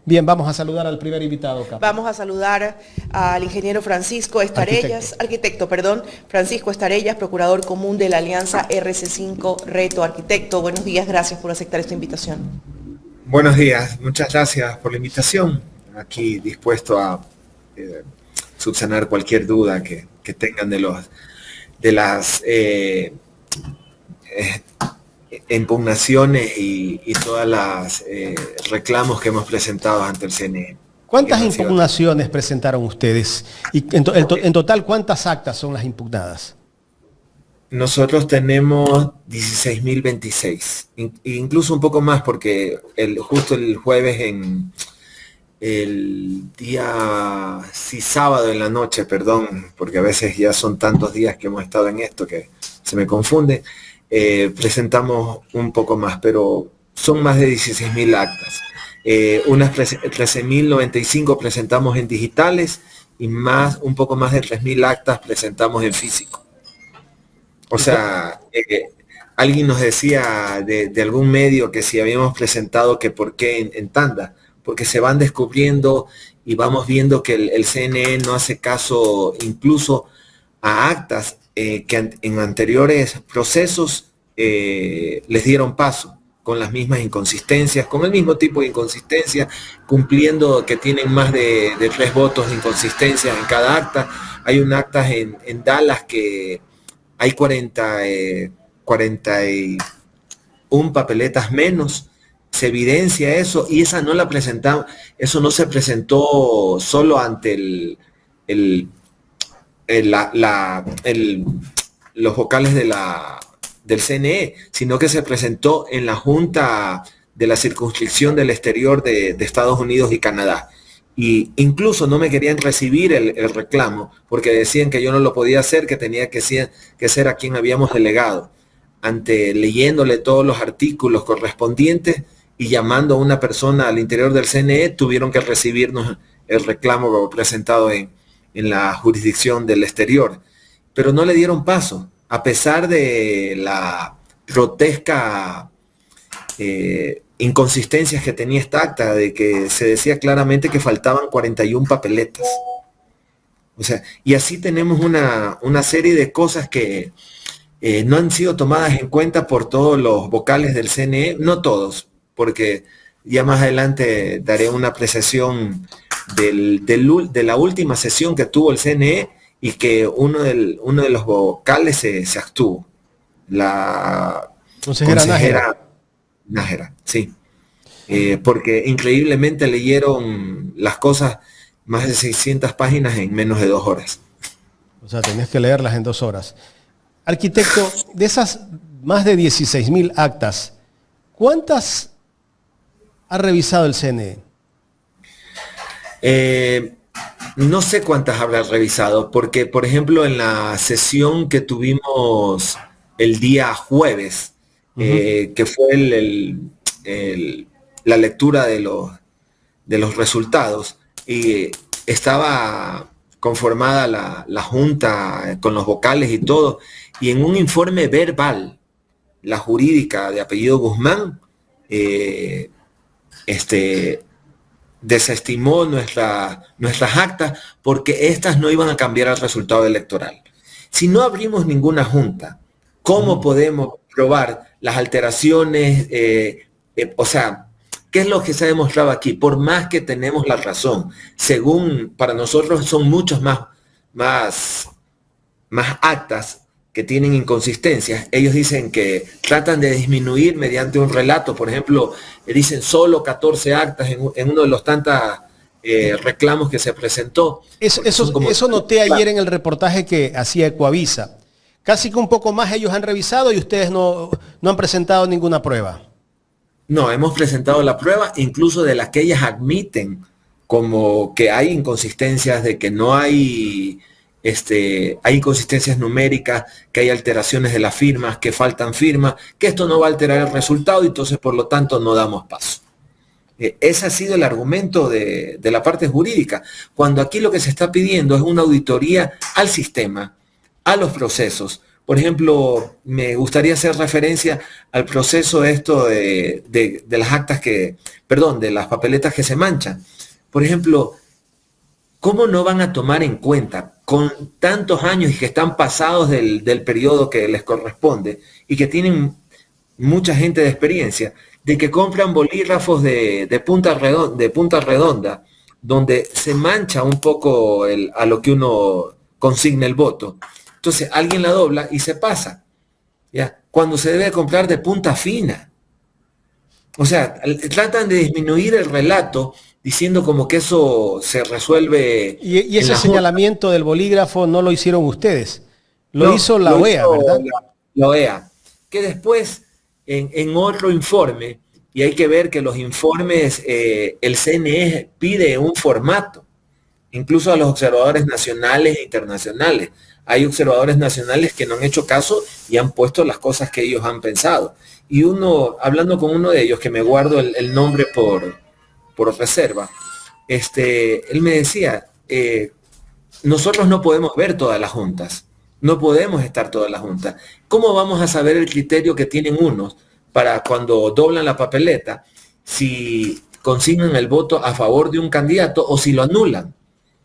Bien, vamos a saludar al primer invitado, Capa. Vamos a saludar al ingeniero Francisco Estarellas, arquitecto, Francisco Estarellas, procurador común de la Alianza RC5 Reto. Arquitecto, buenos días, gracias por aceptar esta invitación. Buenos días, muchas gracias por la invitación. Aquí dispuesto a subsanar cualquier duda que tengan de las impugnaciones y todas las reclamos que hemos presentado ante el CNE. ¿Cuántas impugnaciones presentaron ustedes? Y en total, ¿cuántas actas son las impugnadas? Nosotros tenemos 16.026, incluso un poco más porque justo el jueves sábado en la noche, perdón, porque a veces ya son tantos días que hemos estado en esto que se me confunde, presentamos un poco más, pero son más de 16.000 actas. Unas 13.095 presentamos en digitales y un poco más de 3.000 actas presentamos en físico. O sea, alguien nos decía de algún medio que si habíamos presentado que por qué en tanda, porque se van descubriendo y vamos viendo que el CNE no hace caso incluso a actas que en anteriores procesos les dieron paso con las mismas inconsistencias, con el mismo tipo de inconsistencia, cumpliendo que tienen más de 3 votos de inconsistencia en cada acta. Hay un acta en Dallas que hay 41 papeletas menos, se evidencia eso, y esa no la presentamos, eso no se presentó solo ante los vocales del CNE, sino que se presentó en la Junta de la Circunscripción del Exterior de Estados Unidos y Canadá. Y incluso no me querían recibir el reclamo porque decían que yo no lo podía hacer, que tenía que ser a quien habíamos delegado. Leyéndole todos los artículos correspondientes y llamando a una persona al interior del CNE, tuvieron que recibirnos el reclamo presentado en la jurisdicción del exterior. Pero no le dieron paso, a pesar de la grotesca inconsistencias que tenía esta acta, de que se decía claramente que faltaban 41 papeletas. O sea, y así tenemos una serie de cosas que no han sido tomadas en cuenta por todos los vocales del CNE, no todos, porque ya más adelante daré una apreciación de la última sesión que tuvo el CNE y que uno de los vocales se abstuvo. La consejera Nájera, sí. Porque increíblemente leyeron las cosas, más de 600 páginas en menos de 2 horas. O sea, tenés que leerlas en 2 horas. Arquitecto, de esas más de 16.000 actas, ¿cuántas ha revisado el CNE? No sé cuántas habrá revisado, porque, por ejemplo, en la sesión que tuvimos el día jueves, que fue la lectura de los resultados, y estaba conformada la junta con los vocales y todo, y en un informe verbal, la jurídica de apellido Guzmán desestimó nuestras actas porque estas no iban a cambiar el resultado electoral. Si no abrimos ninguna junta, ¿cómo podemos probar las alteraciones? O sea, ¿qué es lo que se ha demostrado aquí? Por más que tenemos la razón, según para nosotros son muchos más actas que tienen inconsistencias. Ellos dicen que tratan de disminuir mediante un relato. Por ejemplo, dicen solo 14 actas en uno de los tantos reclamos que se presentó. Eso noté ayer en el reportaje que hacía Ecoavisa. Casi que un poco más ellos han revisado y ustedes no han presentado ninguna prueba. No, hemos presentado la prueba, incluso de las que ellas admiten como que hay inconsistencias, de que no hay inconsistencias numéricas, que hay alteraciones de las firmas, que faltan firmas, que esto no va a alterar el resultado y entonces por lo tanto no damos paso. Ese ha sido el argumento de la parte jurídica, cuando aquí lo que se está pidiendo es una auditoría al sistema, a los procesos, Por ejemplo, me gustaría hacer referencia al proceso esto de las actas de las papeletas que se manchan. Por ejemplo, ¿cómo no van a tomar en cuenta con tantos años y que están pasados del periodo que les corresponde y que tienen mucha gente de experiencia, de que compran bolígrafos de punta redonda, donde se mancha un poco a lo que uno consigna el voto? Entonces alguien la dobla y se pasa, ¿ya? Cuando se debe comprar de punta fina. O sea, tratan de disminuir el relato diciendo como que eso se resuelve. Y ese señalamiento del bolígrafo no lo hicieron ustedes, lo hizo la lo OEA, hizo ¿verdad? La OEA, que después en otro informe, y hay que ver que los informes, el CNE pide un formato, incluso a los observadores nacionales e internacionales. Hay observadores nacionales que no han hecho caso y han puesto las cosas que ellos han pensado. Y hablando con uno de ellos, que me guardo el nombre por reserva, él me decía, nosotros no podemos ver todas las juntas, no podemos estar todas las juntas. ¿Cómo vamos a saber el criterio que tienen unos para cuando doblan la papeleta, si consignan el voto a favor de un candidato o si lo anulan?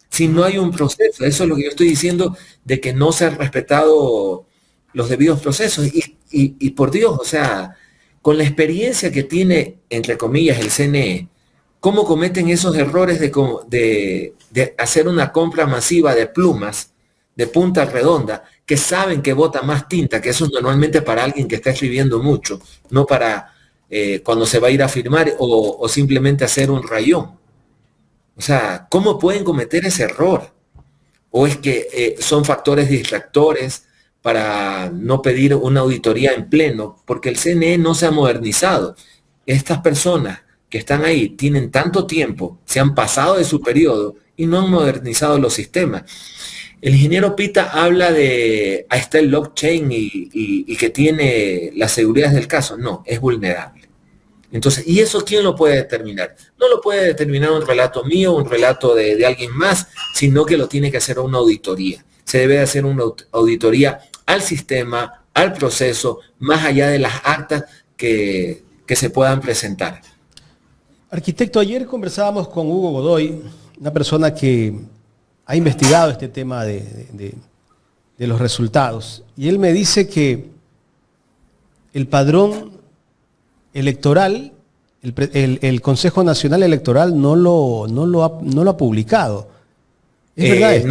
Si no hay un proceso, eso es lo que yo estoy diciendo, de que no se han respetado los debidos procesos. Y por Dios, o sea, con la experiencia que tiene, entre comillas, el CNE, ¿cómo cometen esos errores de hacer una compra masiva de plumas de punta redonda, que saben que bota más tinta, que eso es normalmente para alguien que está escribiendo mucho, no para cuando se va a ir a firmar o simplemente hacer un rayón? O sea, ¿cómo pueden cometer ese error? ¿O es que son factores distractores para no pedir una auditoría en pleno? Porque el CNE no se ha modernizado. Estas personas que están ahí tienen tanto tiempo, se han pasado de su periodo y no han modernizado los sistemas. El ingeniero Pita habla de, ahí está el blockchain y que tiene las seguridades del caso. No, es vulnerable. Entonces, ¿y eso quién lo puede determinar? No lo puede determinar un relato mío, un relato de alguien más, sino que lo tiene que hacer una auditoría. Se debe hacer una auditoría al sistema, al proceso, más allá de las actas que se puedan presentar. Arquitecto, ayer conversábamos con Hugo Godoy, una persona que ha investigado este tema de los resultados, y él me dice que el padrón electoral, el Consejo Nacional Electoral no lo ha publicado. ¿Es verdad esto?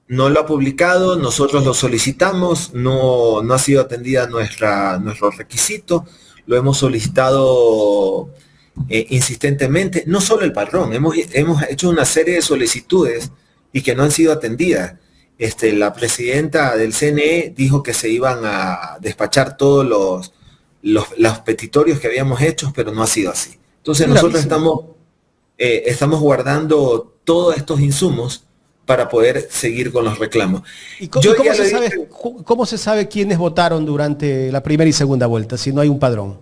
No lo ha publicado, nosotros lo solicitamos, no ha sido atendida nuestro requisito, lo hemos solicitado insistentemente, no solo el padrón, hemos hecho una serie de solicitudes y que no han sido atendidas. La presidenta del CNE dijo que se iban a despachar todos los petitorios que habíamos hecho, pero no ha sido así. Entonces nosotros estamos guardando todos estos insumos para poder seguir con los reclamos. ¿Y cómo se sabe quiénes votaron durante la primera y segunda vuelta si no hay un padrón?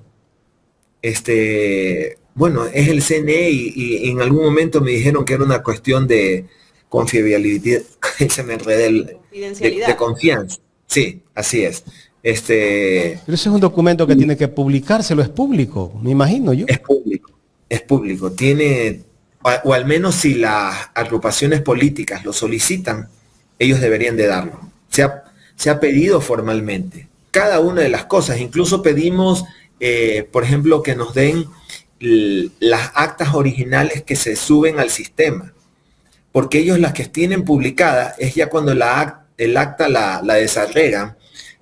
Bueno, es el CNE y en algún momento me dijeron que era una cuestión de confiabilidad, se me enredé de confianza. Sí, así es. Pero ese es un documento que tiene que publicárselo, es público, me imagino yo. Es público. Tiene, o al menos si las agrupaciones políticas lo solicitan, ellos deberían de darlo. Se ha pedido formalmente cada una de las cosas. Incluso pedimos, por ejemplo, que nos den las actas originales que se suben al sistema, porque ellos las que tienen publicadas es ya cuando el acta la desagregan.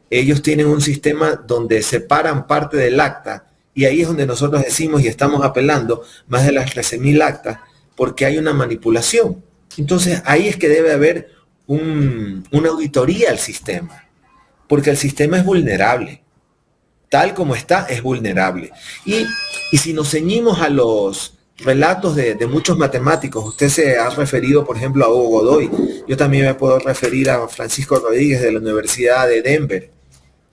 Ellos tienen un sistema donde separan parte del acta y ahí es donde nosotros decimos y estamos apelando más de las 13.000 actas porque hay una manipulación. Entonces ahí es que debe haber una auditoría al sistema, porque el sistema es vulnerable. Tal como está, es vulnerable. Y si nos ceñimos a los relatos de muchos matemáticos, usted se ha referido, por ejemplo, a Hugo Godoy, yo también me puedo referir a Francisco Rodríguez de la Universidad de Denver,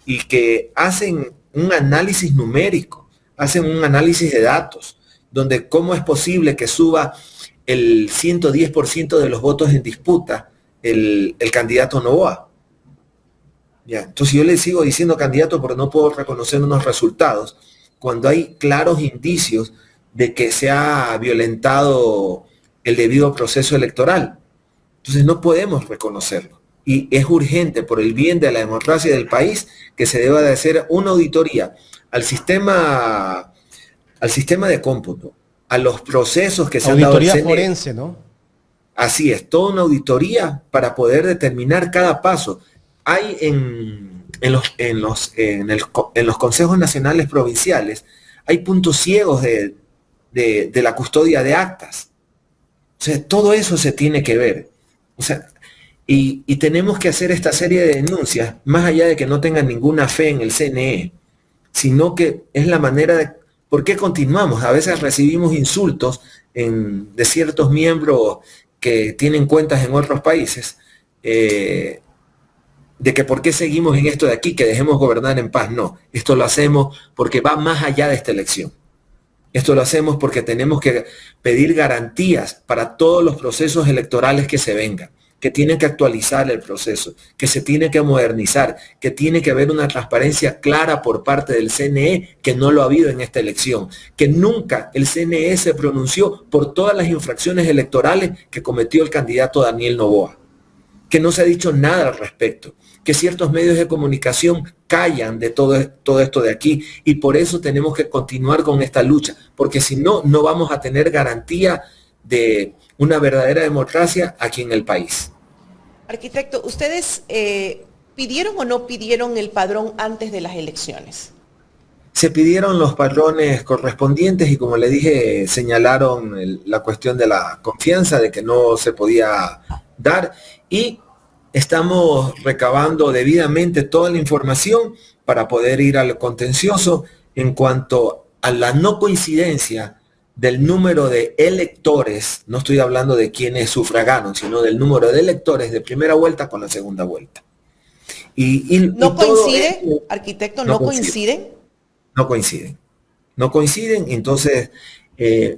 y que hacen un análisis numérico, hacen un análisis de datos, donde cómo es posible que suba el 110% de los votos en disputa el candidato Noboa. Ya, entonces yo le sigo diciendo candidato porque no puedo reconocer unos resultados cuando hay claros indicios de que se ha violentado el debido proceso electoral. Entonces no podemos reconocerlo. Y es urgente, por el bien de la democracia del país, que se deba de hacer una auditoría al sistema de cómputo, a los procesos que se han dado. Auditoría forense, ¿no? Así es, toda una auditoría para poder determinar cada paso. Hay en los consejos nacionales provinciales, hay puntos ciegos de la custodia de actas. O sea, todo eso se tiene que ver. O sea, y tenemos que hacer esta serie de denuncias, más allá de que no tengan ninguna fe en el CNE, sino que es la manera de... ¿Por qué continuamos? A veces recibimos insultos de ciertos miembros que tienen cuentas en otros países, de que por qué seguimos en esto de aquí, que dejemos gobernar en paz. No, esto lo hacemos porque va más allá de esta elección. Esto lo hacemos porque tenemos que pedir garantías para todos los procesos electorales que se vengan, que tienen que actualizar el proceso, que se tiene que modernizar, que tiene que haber una transparencia clara por parte del CNE, que no lo ha habido en esta elección, que nunca el CNE se pronunció por todas las infracciones electorales que cometió el candidato Daniel Noboa, que no se ha dicho nada al respecto, que ciertos medios de comunicación callan de todo esto de aquí, y por eso tenemos que continuar con esta lucha, porque si no, no vamos a tener garantía de una verdadera democracia aquí en el país. Arquitecto, ¿ustedes pidieron o no pidieron el padrón antes de las elecciones? Se pidieron los padrones correspondientes y, como le dije, señalaron la cuestión de la confianza, de que no se podía dar, y estamos recabando debidamente toda la información para poder ir al contencioso en cuanto a la no coincidencia del número de electores. No estoy hablando de quienes sufragaron, sino del número de electores de primera vuelta con la segunda vuelta. ¿No coincide, arquitecto? ¿No coinciden? No coinciden. No coinciden, entonces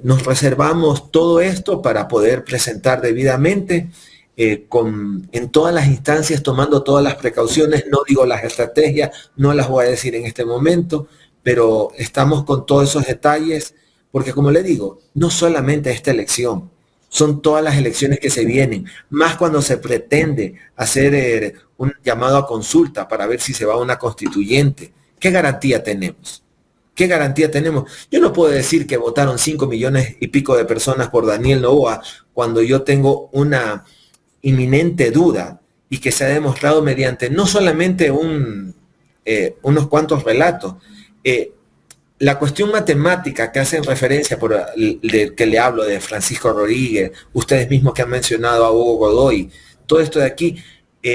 nos reservamos todo esto para poder presentar debidamente en todas las instancias, tomando todas las precauciones. No digo las estrategias, no las voy a decir en este momento, pero estamos con todos esos detalles, porque como le digo, no solamente esta elección, son todas las elecciones que se vienen, más cuando se pretende hacer un llamado a consulta para ver si se va a una constituyente. ¿Qué garantía tenemos? ¿Qué garantía tenemos? Yo no puedo decir que votaron 5 millones y pico de personas por Daniel Noboa cuando yo tengo una inminente duda y que se ha demostrado mediante no solamente unos cuantos relatos. La cuestión matemática que hacen referencia, que le hablo de Francisco Rodríguez, ustedes mismos que han mencionado a Hugo Godoy, todo esto de aquí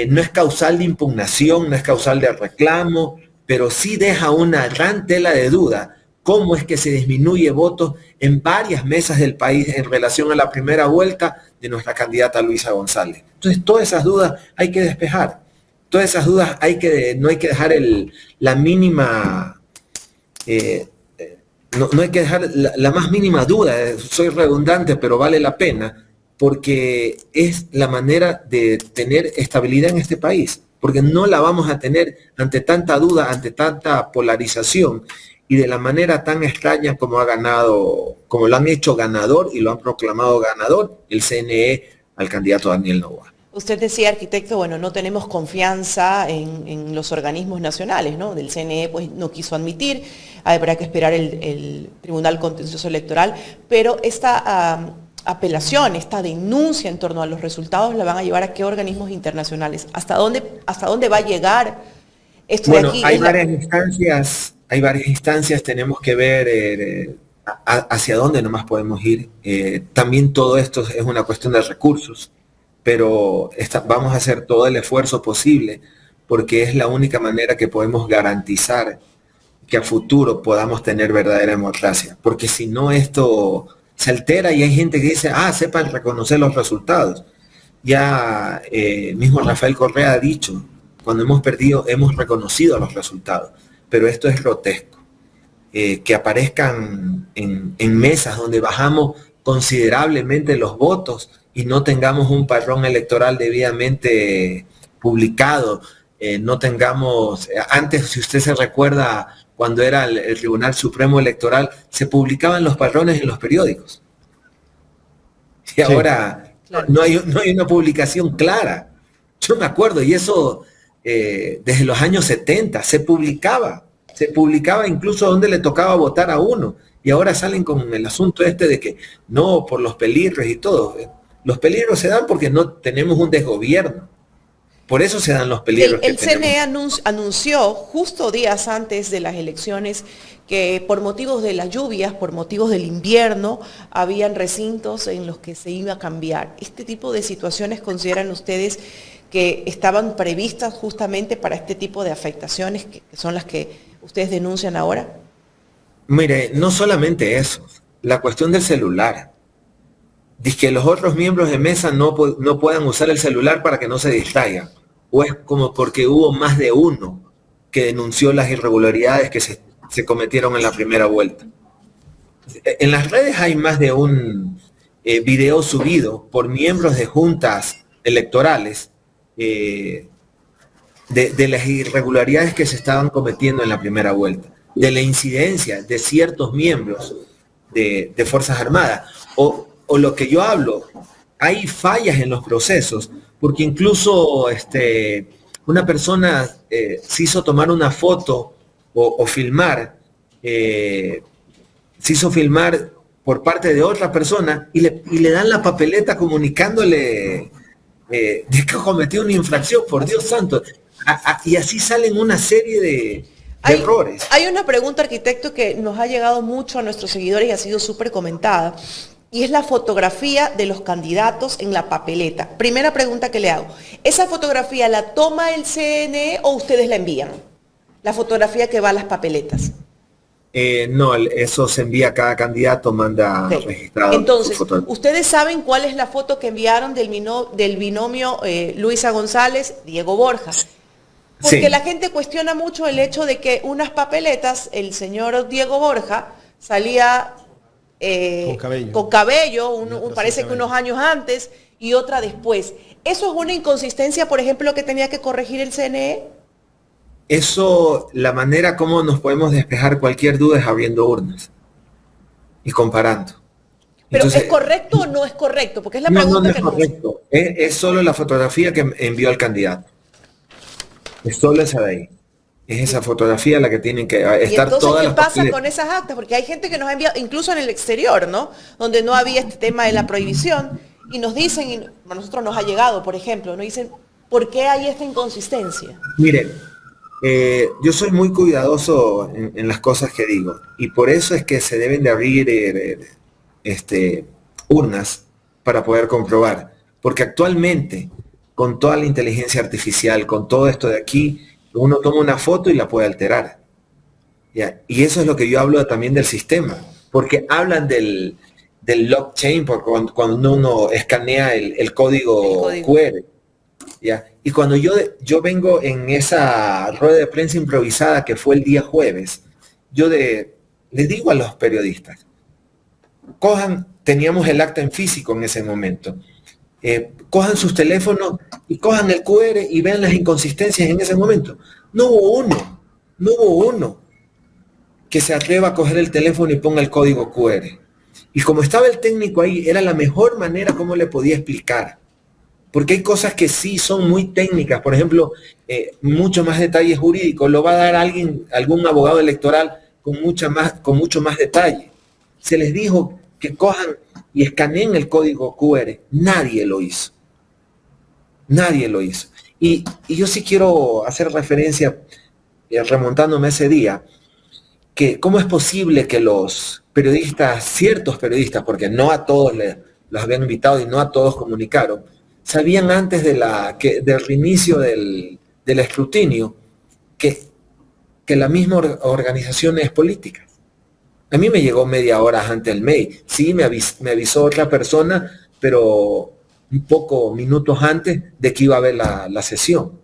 no es causal de impugnación, no es causal de reclamo, pero sí deja una gran tela de duda cómo es que se disminuye votos en varias mesas del país en relación a la primera vuelta de nuestra candidata Luisa González. Entonces, todas esas dudas hay que despejar. Todas esas dudas no hay que dejar la mínima... no hay que dejar la más mínima duda. Soy redundante, pero vale la pena, porque es la manera de tener estabilidad en este país, porque no la vamos a tener ante tanta duda, ante tanta polarización, y de la manera tan extraña como lo han hecho ganador y lo han proclamado ganador el CNE al candidato Daniel Noboa. Usted decía, arquitecto, bueno, no tenemos confianza en los organismos nacionales, ¿no? Del CNE pues no quiso admitir, habrá que esperar el Tribunal Contencioso Electoral, pero esta apelación, esta denuncia en torno a los resultados la van a llevar a qué organismos internacionales. ¿Hasta dónde va a llegar esto de aquí? Hay varias instancias, tenemos que ver hacia dónde nomás podemos ir. También todo esto es una cuestión de recursos, pero vamos a hacer todo el esfuerzo posible porque es la única manera que podemos garantizar que a futuro podamos tener verdadera democracia. Porque si no, esto se altera y hay gente que dice, sepan reconocer los resultados. Ya mismo Rafael Correa ha dicho, cuando hemos perdido, hemos reconocido los resultados. Pero esto es grotesco. Que aparezcan en mesas donde bajamos considerablemente los votos y no tengamos un padrón electoral debidamente publicado, no tengamos, antes, si usted se recuerda, cuando era el Tribunal Supremo Electoral, se publicaban los padrones en los periódicos. Y sí, ahora claro, no hay una publicación clara. Yo me acuerdo, y eso desde los años 70 se publicaba incluso donde le tocaba votar a uno. Y ahora salen con el asunto de que no, por los peligros y todo. Los peligros se dan porque no tenemos un desgobierno. Por eso se dan los peligros. El CNE anunció justo días antes de las elecciones que por motivos de las lluvias, por motivos del invierno, habían recintos en los que se iba a cambiar. ¿Este tipo de situaciones consideran ustedes que estaban previstas justamente para este tipo de afectaciones que son las que ustedes denuncian ahora? Mire, no solamente eso, la cuestión del celular. Dice que los otros miembros de mesa no puedan usar el celular para que no se distraigan. O es como porque hubo más de uno que denunció las irregularidades que se cometieron en la primera vuelta. En las redes hay más de un video subido por miembros de juntas electorales de las irregularidades que se estaban cometiendo en la primera vuelta, de la incidencia de ciertos miembros de Fuerzas Armadas. O lo que yo hablo, hay fallas en los procesos, porque incluso una persona se hizo tomar una foto o filmar, se hizo filmar por parte de otra persona y le dan la papeleta comunicándole de que cometió una infracción, por Dios santo. Y así salen una serie de errores. Hay una pregunta, arquitecto, que nos ha llegado mucho a nuestros seguidores y ha sido súper comentada. Y es la fotografía de los candidatos en la papeleta. Primera pregunta que le hago. ¿Esa fotografía la toma el CNE o ustedes la envían? La fotografía que va a las papeletas. No, eso se envía a cada candidato, manda registrado. Entonces, ¿ustedes saben cuál es la foto que enviaron del binomio Luisa González, Diego Borja? Porque sí, la gente cuestiona mucho el hecho de que unas papeletas, el señor Diego Borja salía... con cabello, parece que unos años antes y otra después. ¿Eso es una inconsistencia, por ejemplo, que tenía que corregir el CNE? Eso, la manera como nos podemos despejar cualquier duda es abriendo urnas y comparando. ¿Pero entonces, es correcto o no es correcto? Porque es la pregunta no es correcto. Es solo la fotografía que envió el candidato. Es solo esa de ahí. Es esa fotografía la que tienen que estar todas las. ¿Y entonces qué pasa con esas actas? Porque hay gente que nos ha enviado, incluso en el exterior, ¿no? Donde no había este tema de la prohibición, y nos dicen, y a nosotros nos ha llegado, por ejemplo, nos dicen, ¿por qué hay esta inconsistencia? Miren, yo soy muy cuidadoso en las cosas que digo, y por eso es que se deben de abrir urnas para poder comprobar. Porque actualmente, con toda la inteligencia artificial, con todo esto de aquí, uno toma una foto y la puede alterar. ¿Ya? Y eso es lo que yo hablo también del sistema, porque hablan del blockchain, cuando uno escanea el código QR. ¿Ya? Y cuando yo vengo en esa rueda de prensa improvisada que fue el día jueves, yo les digo a los periodistas, teníamos el acta en físico en ese momento, cojan sus teléfonos y cojan el QR y vean las inconsistencias en ese momento. No hubo uno que se atreva a coger el teléfono y ponga el código QR. Y como estaba el técnico ahí, era la mejor manera como le podía explicar. Porque hay cosas que sí son muy técnicas. Por ejemplo, mucho más detalles jurídicos lo va a dar algún abogado electoral con mucho más detalle. Se les dijo que cojan y escaneen el código QR. Nadie lo hizo. Y yo sí quiero hacer referencia, remontándome a ese día, que cómo es posible que los periodistas, ciertos periodistas, porque no a todos los habían invitado y no a todos comunicaron, sabían antes del reinicio del escrutinio que las mismas organizaciones políticas. A mí me llegó media hora antes el mail. Sí, me avisó otra persona, pero un poco minutos antes de que iba a haber la sesión.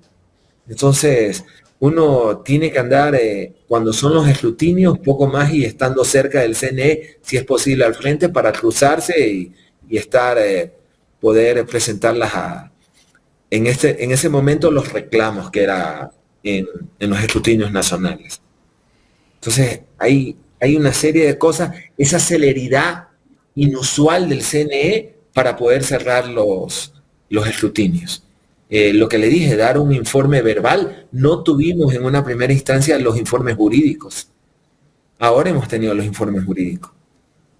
Entonces, uno tiene que andar, cuando son los escrutinios, poco más y estando cerca del CNE, si es posible al frente, para cruzarse y estar, poder presentarlas en ese momento los reclamos que era en los escrutinios nacionales. Entonces, hay una serie de cosas, esa celeridad inusual del CNE para poder cerrar los escrutinios. Lo que le dije, dar un informe verbal, no tuvimos en una primera instancia los informes jurídicos. Ahora hemos tenido los informes jurídicos.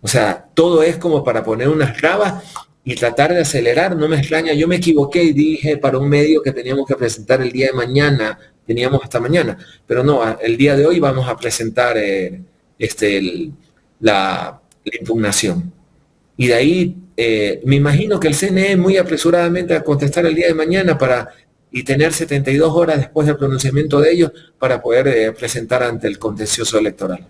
O sea, todo es como para poner unas trabas y tratar de acelerar. No me extraña, yo me equivoqué y dije para un medio que teníamos que presentar el día de mañana, teníamos hasta mañana, pero no, el día de hoy vamos a presentar la impugnación. Y de ahí me imagino que el CNE muy apresuradamente a contestar el día de mañana y tener 72 horas después del pronunciamiento de ellos para poder presentar ante el contencioso electoral.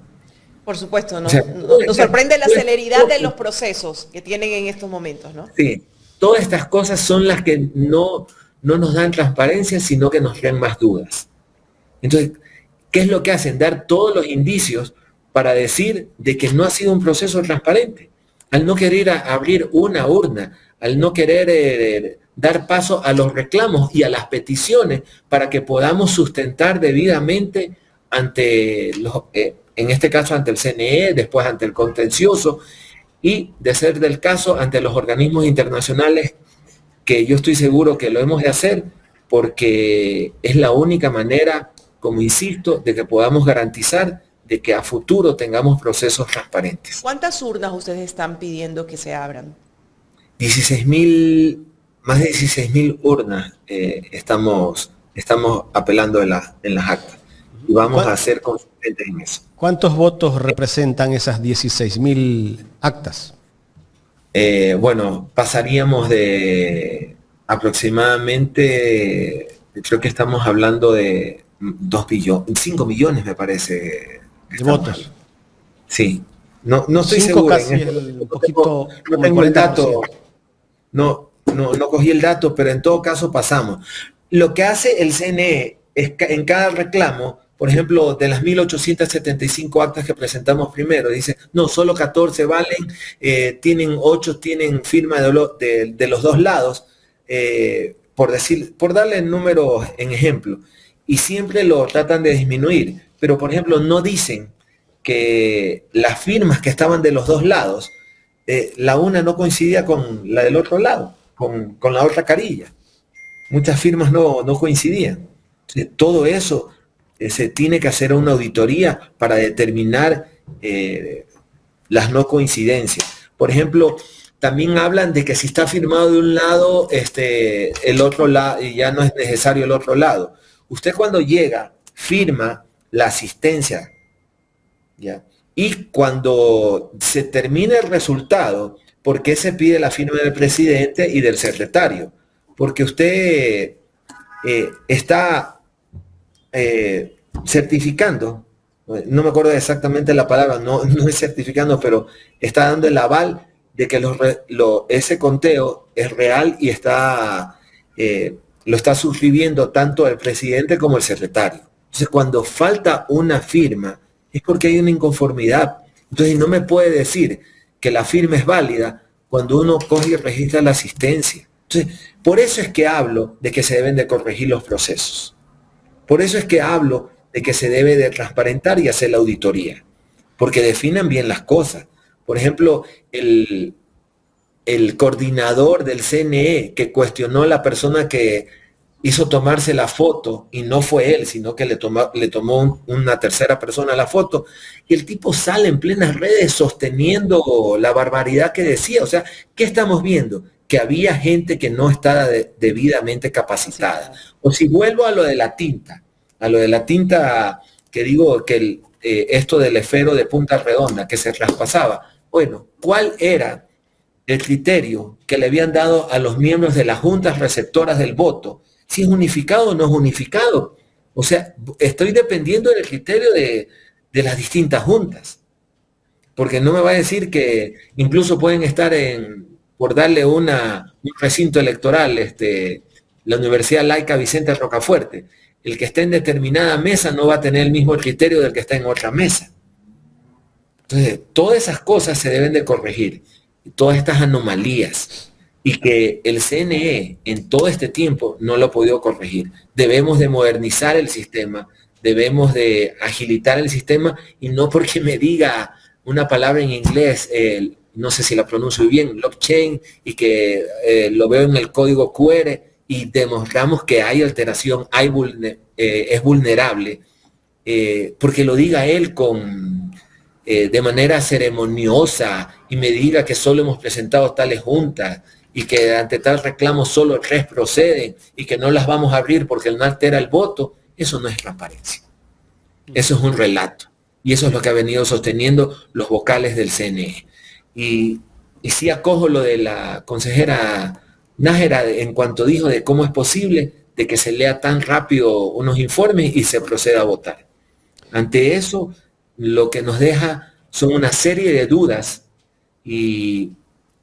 Por supuesto, ¿no? O sea, Nos sorprende la celeridad de los procesos que tienen en estos momentos, ¿no? Sí, todas estas cosas son las que no nos dan transparencia, sino que nos crean más dudas. Entonces, ¿qué es lo que hacen? Dar todos los indicios para decir de que no ha sido un proceso transparente. Al no querer abrir una urna, al no querer dar paso a los reclamos y a las peticiones para que podamos sustentar debidamente ante en este caso ante el CNE, después ante el contencioso y, de ser del caso, ante los organismos internacionales, que yo estoy seguro que lo hemos de hacer porque es la única manera, como insisto, de que podamos garantizar de que a futuro tengamos procesos transparentes. ¿Cuántas urnas ustedes están pidiendo que se abran? 16.000, más de 16.000 urnas estamos apelando en las actas. Y vamos a ser consistentes en eso. ¿Cuántos votos representan esas 16.000 actas? Bueno, pasaríamos de aproximadamente, creo que estamos hablando de 5 millones me parece. De votos. Sí. No estoy seguro. Casi un poquito, no tengo el dato. No cogí el dato, pero en todo caso pasamos. Lo que hace el CNE es que en cada reclamo, por ejemplo, de las 1.875 actas que presentamos primero, dice, no, solo 14 valen, 8 tienen firma de los dos lados, por darle el número en ejemplo, y siempre lo tratan de disminuir, pero por ejemplo no dicen que las firmas que estaban de los dos lados, la una no coincidía con la del otro lado, con la otra carilla. Muchas firmas no coincidían. Todo eso se tiene que hacer una auditoría para determinar las no coincidencias. Por ejemplo, también hablan de que si está firmado de un lado, el otro lado, y ya no es necesario el otro lado. Usted cuando llega, firma la asistencia, ¿ya? Y cuando se termina el resultado, ¿por qué se pide la firma del presidente y del secretario? Porque usted está certificando, no me acuerdo exactamente la palabra, no es certificando, pero está dando el aval de que ese conteo es real y lo está suscribiendo tanto el presidente como el secretario. Entonces, cuando falta una firma, es porque hay una inconformidad. Entonces, no me puede decir que la firma es válida cuando uno coge y registra la asistencia. Entonces, por eso es que hablo de que se deben de corregir los procesos. Por eso es que hablo de que se debe de transparentar y hacer la auditoría. Porque definan bien las cosas. Por ejemplo, el coordinador del CNE que cuestionó a la persona que hizo tomarse la foto, y no fue él, sino que le tomó una tercera persona la foto, y el tipo sale en plenas redes sosteniendo la barbaridad que decía. O sea, ¿qué estamos viendo? Que había gente que no estaba debidamente capacitada. O si vuelvo a lo de la tinta, que digo que esto del esfero de punta redonda que se traspasaba, bueno, ¿cuál era el criterio que le habían dado a los miembros de las juntas receptoras del voto? Si es unificado o no es unificado. O sea, estoy dependiendo del criterio de las distintas juntas. Porque no me va a decir que incluso pueden estar por darle un recinto electoral, la Universidad Laica Vicente Rocafuerte. El que esté en determinada mesa no va a tener el mismo criterio del que está en otra mesa. Entonces, todas esas cosas se deben de corregir. Todas estas anomalías. y que el CNE en todo este tiempo no lo ha podido corregir. Debemos de modernizar el sistema, debemos de agilitar el sistema, y no porque me diga una palabra en inglés, no sé si la pronuncio bien, blockchain, y que lo veo en el código QR y demostramos que hay alteración, es vulnerable, porque lo diga él de manera ceremoniosa y me diga que solo hemos presentado tales juntas y que ante tal reclamo solo 3 proceden y que no las vamos a abrir porque no altera el voto, eso no es transparencia. Eso es un relato. Y eso es lo que ha venido sosteniendo los vocales del CNE. Y sí acojo lo de la consejera Nájera en cuanto dijo de cómo es posible de que se lea tan rápido unos informes y se proceda a votar. Ante eso, lo que nos deja son una serie de dudas y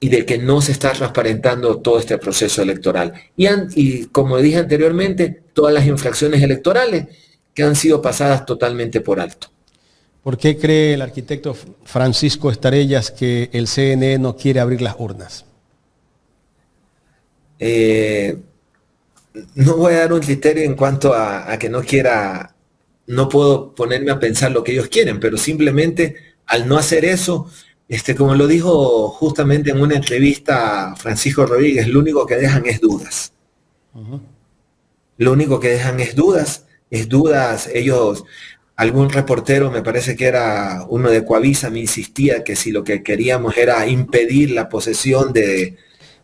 de que no se está transparentando todo este proceso electoral. Y como dije anteriormente, todas las infracciones electorales que han sido pasadas totalmente por alto. ¿Por qué cree el arquitecto Francisco Estarellas que el CNE no quiere abrir las urnas? No voy a dar un criterio en cuanto a que no quiera, no puedo ponerme a pensar lo que ellos quieren, pero simplemente al no hacer eso, como lo dijo justamente en una entrevista Francisco Rodríguez, lo único que dejan es dudas. Lo único que dejan es dudas. Ellos, algún reportero, me parece que era uno de Coavisa, me insistía que si lo que queríamos era impedir la posesión de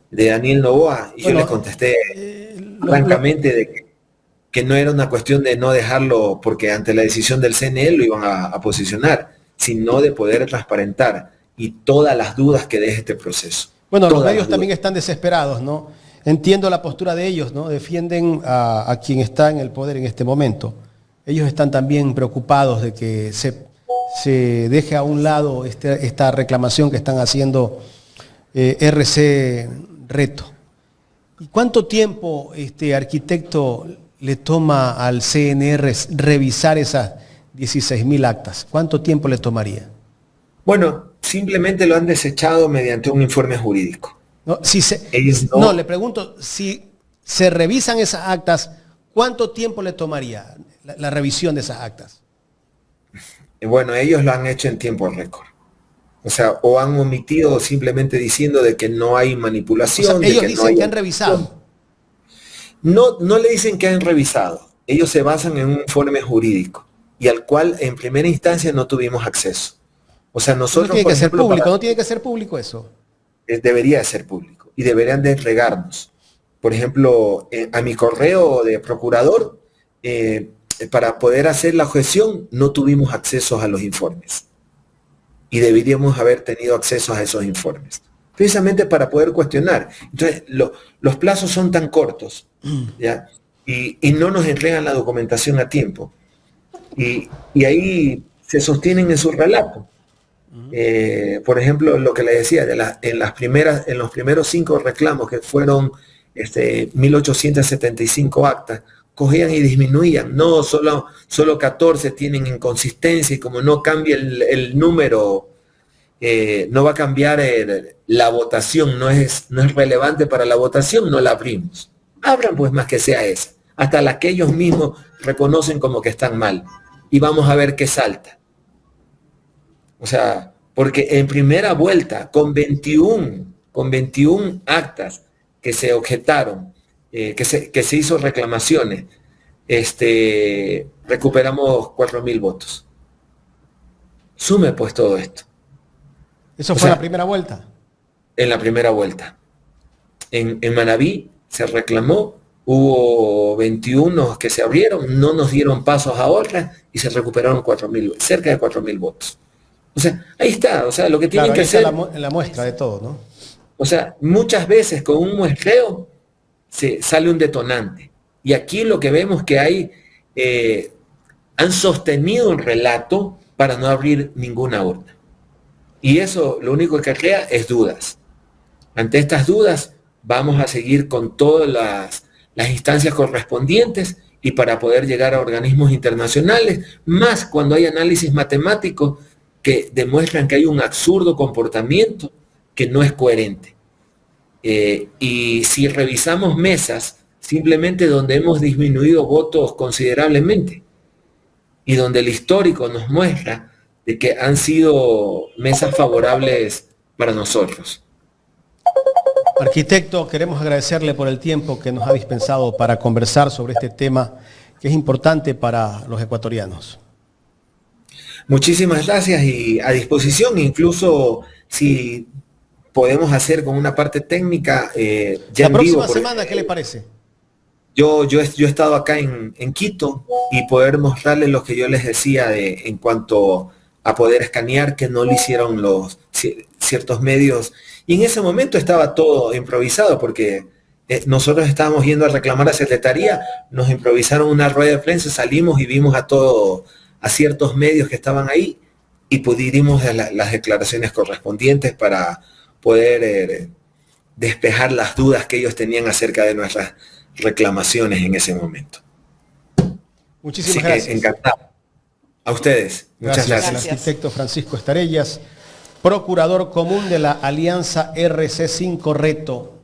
Daniel Noboa, y yo les contesté francamente de que no era una cuestión de no dejarlo porque ante la decisión del CNE lo iban a posicionar, sino de poder transparentar y todas las dudas que deje este proceso. Bueno, los medios también están desesperados, ¿no? Entiendo la postura de ellos, ¿no? Defienden a quien está en el poder en este momento. Ellos están también preocupados de que se deje a un lado esta reclamación que están haciendo RC Reto. ¿Y cuánto tiempo, arquitecto, le toma al CNR revisar esas 16.000 actas? ¿Cuánto tiempo le tomaría? Bueno, simplemente lo han desechado mediante un informe jurídico. No, le pregunto, si se revisan esas actas, ¿cuánto tiempo le tomaría la revisión de esas actas? Bueno, ellos lo han hecho en tiempo récord. O sea, o han omitido simplemente diciendo de que no hay manipulación. O sea, ellos dicen que han revisado. No le dicen que han revisado. Ellos se basan en un informe jurídico y al cual en primera instancia no tuvimos acceso. O sea, nosotros... No tiene que ser público, no tiene que ser público eso. Debería ser público y deberían de entregarnos. Por ejemplo, a mi correo de procurador, para poder hacer la objeción, no tuvimos acceso a los informes. Y deberíamos haber tenido acceso a esos informes, precisamente para poder cuestionar. Entonces, los plazos son tan cortos, ¿ya? Y no nos entregan la documentación a tiempo. Y ahí se sostienen en su relato. Por ejemplo, lo que le decía, en los primeros 5 reclamos, que fueron 1875 actas, cogían y disminuían. No, solo 14 tienen inconsistencia y como no cambia el número, no va a cambiar la votación, no es relevante para la votación, no la abrimos. Abran pues más que sea esa, hasta las que ellos mismos reconocen como que están mal. Y vamos a ver qué salta. O sea, porque en primera vuelta, con 21 actas que se objetaron, que se hizo reclamaciones, recuperamos 4.000 votos. Sume pues todo esto. ¿Eso fue la primera vuelta? En la primera vuelta. En Manabí se reclamó, hubo 21 que se abrieron, no nos dieron pasos a otras y se recuperaron cerca de 4.000 votos. O sea, ahí está, o sea, lo que tienen que hacer... la muestra de todo, ¿no? O sea, muchas veces con un muestreo se sale un detonante. Y aquí lo que vemos que hay, han sostenido un relato para no abrir ninguna urna. Y eso lo único que crea es dudas. Ante estas dudas vamos a seguir con todas las instancias correspondientes y para poder llegar a organismos internacionales, más cuando hay análisis matemáticos que demuestran que hay un absurdo comportamiento que no es coherente. Y si revisamos mesas, simplemente donde hemos disminuido votos considerablemente y donde el histórico nos muestra de que han sido mesas favorables para nosotros. Arquitecto, queremos agradecerle por el tiempo que nos ha dispensado para conversar sobre este tema que es importante para los ecuatorianos. Muchísimas gracias y a disposición, incluso si podemos hacer con una parte técnica ya La en vivo. próxima semana, ¿qué le parece? Yo he estado acá en Quito y poder mostrarles lo que yo les decía en cuanto a poder escanear, que no lo hicieron ciertos medios. Y en ese momento estaba todo improvisado porque nosotros estábamos yendo a reclamar a Secretaría, nos improvisaron una rueda de prensa, salimos y vimos a ciertos medios que estaban ahí y pudimos las declaraciones correspondientes para poder despejar las dudas que ellos tenían acerca de nuestras reclamaciones en ese momento. Muchísimas gracias. Encantado. A ustedes. Muchas gracias. El arquitecto Francisco Estarellas, procurador común de la Alianza RC5 Reto.